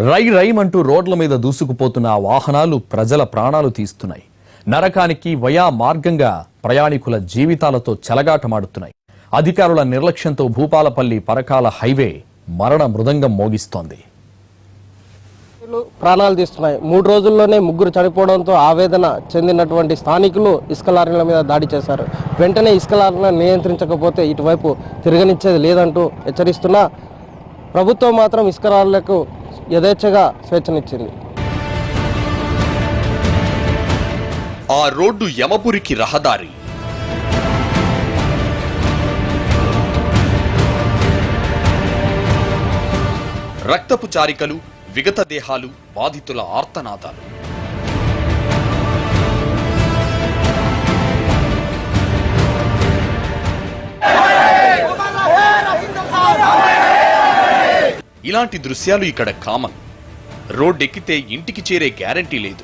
రై రైమంటూ రోడ్ల మీద దూసుకుపోతున్న వాహనాలు ప్రజల ప్రాణాలు తీస్తున్నాయి. నరకానికి వయా మార్గంగా ప్రయాణికుల జీవితాలతో చెలగాటమాడుతున్నాయి. అధికారుల నిర్లక్ష్యంతో భూపాలపల్లి పరకాల హైవే మరణ మృదంగం మోగిస్తోంది. ప్రాణాలు తీస్తున్నాయి. 3 రోజుల్లోనే 3 చనిపోవడంతో ఆవేదన చెందినటువంటి స్థానికులు ఇసుక లారీల మీద దాడి చేశారు. వెంటనే ఇసుక లారీలను నియంత్రించకపోతే ఇటువైపు తిరగనిచ్చేది లేదంటూ హెచ్చరిస్తున్నా ప్రభుత్వం మాత్రం ఇసుక లారీలకు యథేచ్ఛగా స్వేచ్ఛనిచ్చింది. ఆ రోడ్డు యమపురికి రహదారి. రక్తపు చారికలు, విగత దేహాలు, బాధితుల ఆర్తనాదాలు. ఇలాంటి దృశ్యాలు ఇక్కడ కామన్. రోడ్డెక్కితే ఇంటికి చేరే గ్యారంటీ లేదు.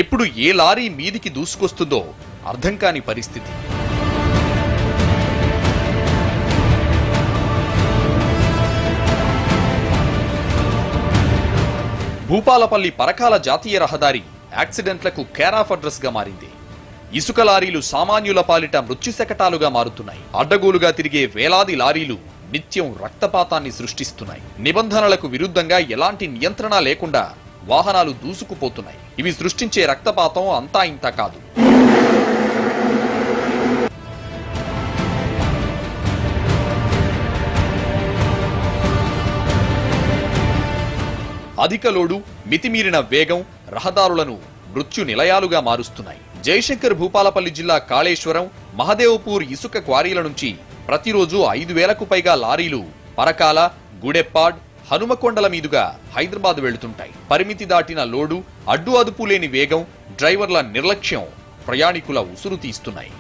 ఎప్పుడు ఏ లారీ మీదికి దూసుకొస్తుందో అర్థం కాని పరిస్థితి. భూపాలపల్లి పరకాల జాతీయ రహదారి యాక్సిడెంట్లకు కేర్ ఆఫ్ అడ్రస్ గా మారింది. ఇసుక లారీలు సామాన్యుల పాలిట మృత్యుశకటాలుగా మారుతున్నాయి. అడ్డగోలుగా తిరిగే వేలాది లారీలు నిత్యం రక్తపాతాన్ని సృష్టిస్తున్నాయి. నిబంధనలకు విరుద్ధంగా ఎలాంటి నియంత్రణ లేకుండా వాహనాలు దూసుకుపోతున్నాయి. ఇవి సృష్టించే రక్తపాతం అంతా ఇంత కాదు. అధిక లోడు, మితిమీరిన వేగం రహదారులను మృత్యు నిలయాలుగా మారుస్తున్నాయి. జయశంకర్ భూపాలపల్లి జిల్లా కాళేశ్వరం, మహదేవ్పూర్ ఇసుక క్వారీల నుంచి ప్రతిరోజు 5,000కు పైగా లారీలు పరకాల, గుడెప్పాడ్, హనుమకొండల మీదుగా హైదరాబాద్ వెళుతుంటాయి. పరిమితి దాటిన లోడు, అడ్డు అదుపు లేని వేగం, డ్రైవర్ల నిర్లక్ష్యం ప్రయాణికుల ఉసురు తీస్తున్నాయి.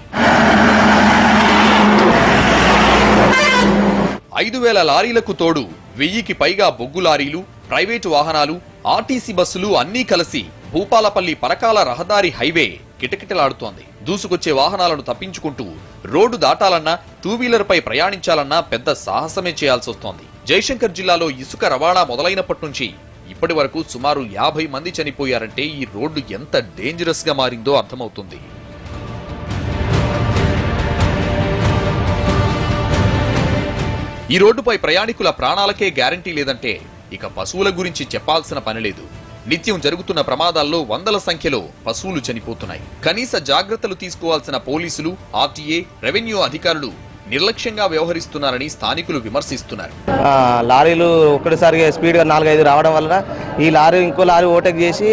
5,000 లారీలకు తోడు 1000కి పైగా బొగ్గు లారీలు, ప్రైవేటు వాహనాలు, ఆర్టీసీ బస్సులు అన్నీ కలిసి భూపాలపల్లి పరకాల రహదారి హైవే కిటకిటలాడుతోంది. దూసుకొచ్చే వాహనాలను తప్పించుకుంటూ రోడ్డు దాటాలన్నా, 2వీలర్ పై ప్రయాణించాలన్నా పెద్ద సాహసమే చేయాల్సి వస్తోంది. జయశంకర్ జిల్లాలో ఇసుక రవాణా మొదలైనప్పటి నుంచి ఇప్పటి వరకు సుమారు 50 మంది చనిపోయారంటే ఈ రోడ్డు ఎంత డేంజరస్ గా మారిందో అర్థమవుతుంది. ఈ రోడ్డుపై ప్రయాణికుల ప్రాణాలకే గ్యారంటీ లేదంటే ఇక పశువుల గురించి చెప్పాల్సిన పనిలేదు. నిత్యం జరుగుతున్న ప్రమాదాల్లో వందల సంఖ్యలో పశువులు చనిపోతున్నాయి. కనీస జాగ్రత్తలు తీసుకోవాల్సిన పోలీసులు, ఆర్టీఏ, రెవెన్యూ అధికారులు నిర్లక్ష్యంగా వ్యవహరిస్తున్నారని స్థానికులు విమర్శిస్తున్నారు. లారీలు ఒక్కసారిగా స్పీడ్గా 4-5 రావడం వలన ఈ లారీ ఇంకో లారీ ఓవర్టేక్ చేసి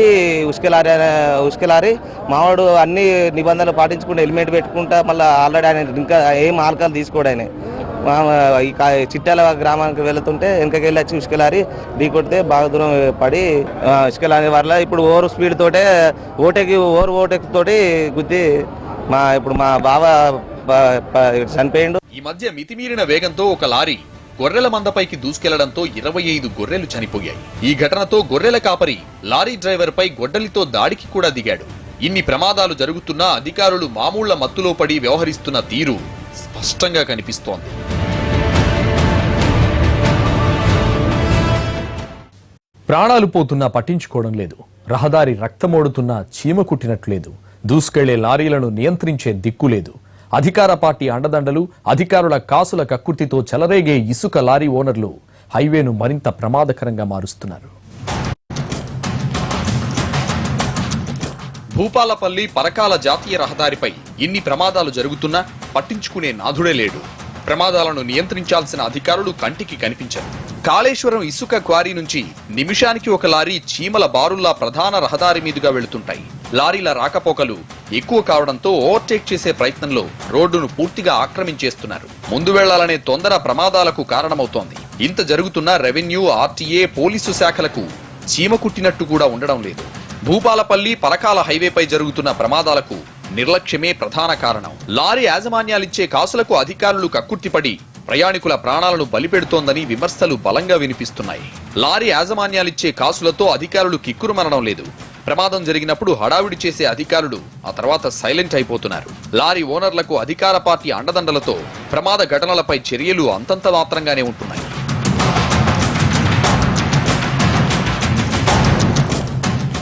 ఉసుక లారీ మావాడు అన్ని నిబంధనలు పాటించుకుంటూ హెల్మెట్ పెట్టుకుంటా మళ్ళీ ఆల్రెడీ ఆయన ఇంకా ఏం ఆల్కహాల్ తీసుకోడు. ఆయన చిట్టాల గ్రామానికి వెళుతుంటే వెనకకెళ్ళి వచ్చి ఉసుక లారీ ఢీ కొడితే బాగా దూరం పడి ఉసుక లారీ వల్ల ఇప్పుడు ఓవర్ స్పీడ్ తోటే ఓవర్టేక్ తోటి గుద్ది ఇప్పుడు మా బావ చనిపోయిండు. ఈ మధ్య మితిమీరిన వేగంతో ఒక లారీ గొర్రెల మందపైకి దూసుకెళ్లడంతో 25 గొర్రెలు చనిపోయాయి. ఈ ఘటనతో గొర్రెల కాపరి లారీ డ్రైవర్ పై గొడ్డలితో దాడికి కూడా దిగాడు. ఇన్ని ప్రమాదాలు జరుగుతున్నా అధికారులు మామూళ్ల మత్తులో పడి వ్యవహరిస్తున్న తీరు స్పష్టంగా కనిపిస్తోంది. ప్రాణాలు పోతున్నా పట్టించుకోవడం లేదు. రహదారి రక్తమోడుతున్నా చీమ కుట్టినట్లేదు. దూసుకెళ్లే లారీలను నియంత్రించే దిక్కులేదు. అధికార పార్టీ అండదండలు, అధికారుల కాసుల కక్కుర్తితో చెలరేగే ఇసుక లారీ ఓనర్లు హైవేను మరింత ప్రమాదకరంగా మారుస్తున్నారు. భూపాలపల్లి పరకాల జాతీయ రహదారిపై ఇన్ని ప్రమాదాలు జరుగుతున్నా పట్టించుకునే నాథుడే లేడు. ప్రమాదాలను నియంత్రించాల్సిన అధికారులు కంటికి కనిపించరు. కాళేశ్వరం ఇసుక క్వారీ నుంచి నిమిషానికి ఒక లారీ చీమల బారుల్లా ప్రధాన రహదారి మీదుగా వెళుతుంటాయి. లారీల రాకపోకలు ఎక్కువ కావడంతో ఓవర్టేక్ చేసే ప్రయత్నంలో రోడ్డును పూర్తిగా ఆక్రమించేస్తున్నారు. ముందు వెళ్లాలనే తొందర ప్రమాదాలకు కారణమవుతోంది. ఇంత జరుగుతున్నా రెవెన్యూ, ఆర్టీఏ, పోలీసు శాఖలకు చీమ కుట్టినట్టు కూడా ఉండడం లేదు. భూపాలపల్లి పరకాల హైవేపై జరుగుతున్న ప్రమాదాలకు నిర్లక్ష్యమే ప్రధాన కారణం. లారీ యాజమాన్యాలిచ్చే కాసులకు అధికారులు కక్కుర్తిపడి ప్రయాణికుల ప్రాణాలను బలిపెడుతోందని విమర్శలు బలంగా వినిపిస్తున్నాయి. లారీ యాజమాన్యాలిచ్చే కాసులతో అధికారులు కిక్కురుమనడం లేదు. ప్రమాదం జరిగినప్పుడు హడావిడి చేసే అధికారులు ఆ తర్వాత సైలెంట్ అయిపోతున్నారు. లారీ ఓనర్లకు అధికార పార్టీ అండదండలతో ప్రమాద ఘటనలపై చర్యలు అంతంత మాత్రంగానే ఉంటున్నాయి.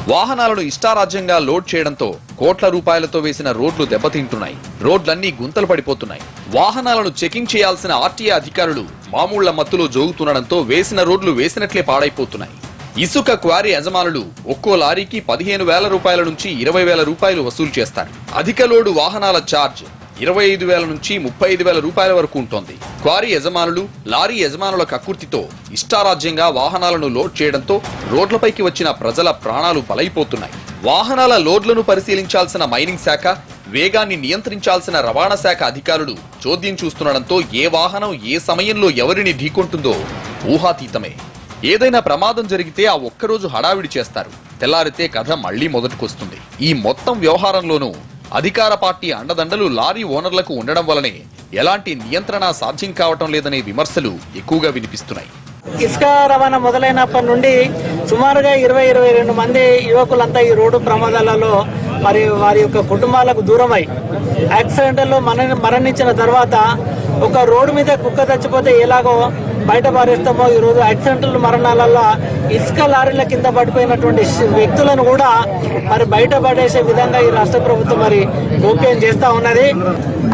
వాహనాలను ఇష్టారాజ్యంగా లోడ్ చేయడంతో కోట్ల రూపాయలతో వేసిన రోడ్లు దెబ్బతింటున్నాయి. రోడ్లన్నీ గుంతలు పడిపోతున్నాయి. వాహనాలను చెకింగ్ చేయాల్సిన ఆర్టీఏ అధికారులు మామూళ్ల మత్తులో జోగుతుండడంతో వేసిన రోడ్లు వేసినట్లే పాడైపోతున్నాయి. ఇసుక క్వారీ యజమానులు ఒక్కో లారీకి 15,000 రూపాయల నుంచి 20,000 రూపాయలు వసూలు చేస్తారు. అధిక లోడు వాహనాల ఛార్జ్ 25,000 నుంచి 35,000 రూపాయల వరకు ఉంటోంది. క్వారీ యజమానులు, లారీ యజమానుల కక్కుర్తితో ఇష్టారాజ్యంగా వాహనాలను లోడ్ చేయడంతో రోడ్లపైకి వచ్చిన ప్రజల ప్రాణాలు బలైపోతున్నాయి. వాహనాల లోడ్లను పరిశీలించాల్సిన మైనింగ్ శాఖ, వేగాన్ని నియంత్రించాల్సిన రవాణా శాఖ అధికారులు చోద్యం చూస్తుండడంతో ఏ వాహనం ఏ సమయంలో ఎవరిని ఢీకొంటుందో ఊహాతీతమే. ఏదైనా ప్రమాదం జరిగితే ఆ ఒక్కరోజు హడావిడి చేస్తారు. తెల్లారితే కథ మళ్లీ మొదటికొస్తుంది. ఈ మొత్తం వ్యవహారంలోనూ అధికార పార్టీ అండదండలు లారీ ఓనర్లకు ఉండడం వల్లనే ఎలాంటి నియంత్రణ సాధ్యం కావటం లేదనే విమర్శలు ఎక్కువగా వినిపిస్తున్నాయి. ఇసుక రవాణా మొదలైనప్పటి నుండి సుమారుగా 22 మంది యువకులంతా ఈ రోడ్డు ప్రమాదాలలో మరి వారి యొక్క కుటుంబాలకు దూరమై యాక్సిడెంట్లో మరణించిన తర్వాత ఒక రోడ్డు మీద కుక్క చచ్చిపోతే ఎలాగో బయట పారేస్తామో ఈ రోజు యాక్సిడెంటల్ మరణాలలో ఇసుక లారీల కింద పడిపోయినటువంటి వ్యక్తులను కూడా మరి బయట పడేసే విధంగా ఈ రాష్ట్ర ప్రభుత్వం మరి గోప్యం చేస్తా ఉన్నది.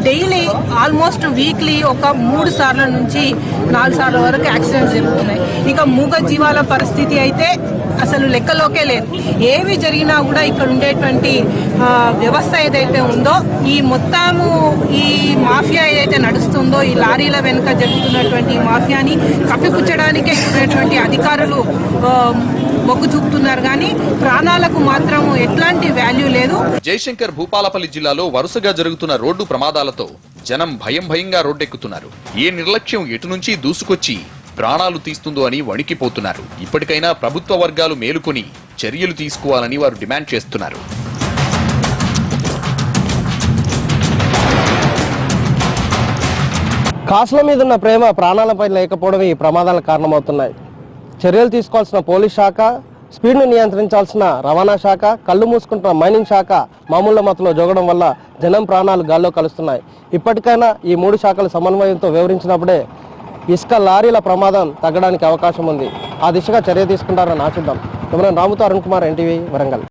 డైలీ ఆల్మోస్ట్ వీక్లీ ఒక 3 సార్ల నుంచి 4 సార్ల వరకు యాక్సిడెంట్స్ జరుగుతున్నాయి. ఇక మూగ జీవాల పరిస్థితి అయితే అసలు లెక్కలోకే లేదు. ఏవి జరిగినా కూడా ఇక్కడ ఉండేటువంటి వ్యవస్థ ఏదైతే ఉందో ఈ మొత్తము ఈ మాఫియా ఏదైతే నడుస్తుందో ఈ లారీల వెనుక జరుగుతున్నటువంటి ఈ మాఫియాని కప్పిపుచ్చడానికే ఉన్నటువంటి అధికారులు మొగ్గు చూపుతున్నారు కానీ ప్రాణాలకు మాత్రం ఎట్లాంటి వాల్యూ లేదు. జయశంకర్ భూపాలపల్లి జిల్లాలో వరుసగా జరుగుతున్న రోడ్డు ప్రమాదాలతో జనం భయంగా రోడ్డెక్కుతున్నారు. ఏ నిర్లక్ష్యం ఎటు నుంచి దూసుకొచ్చి ప్రాణాలు తీస్తుందో అని వణికిపోతున్నారు. ఇప్పటికైనా ప్రభుత్వ వర్గాలు మేలుకొని చర్యలు తీసుకోవాలని వారు డిమాండ్ చేస్తున్నారు. కాసుల మీద ఉన్న ప్రేమ ప్రాణాలపై లేకపోవడం ఈ ప్రమాదాలకు కారణమవుతున్నాయి. చర్యలు తీసుకోవాల్సిన పోలీస్ శాఖ, స్పీడ్ను నియంత్రించాల్సిన రవాణా శాఖ, కళ్ళు మూసుకుంటున్న మైనింగ్ శాఖ మామూలు మత్తులో జోగడం వల్ల జనం ప్రాణాలు గాల్లో కలుస్తున్నాయి. ఇప్పటికైనా ఈ 3 శాఖల సమన్వయంతో వివరించినప్పుడే ఇసుక లారీల ప్రమాదం తగ్గడానికి అవకాశం ఉంది. ఆ దిశగా చర్య తీసుకుంటారని ఆశిద్దాం. రాముతో అరుణ్ కుమార్, NTV, వరంగల్.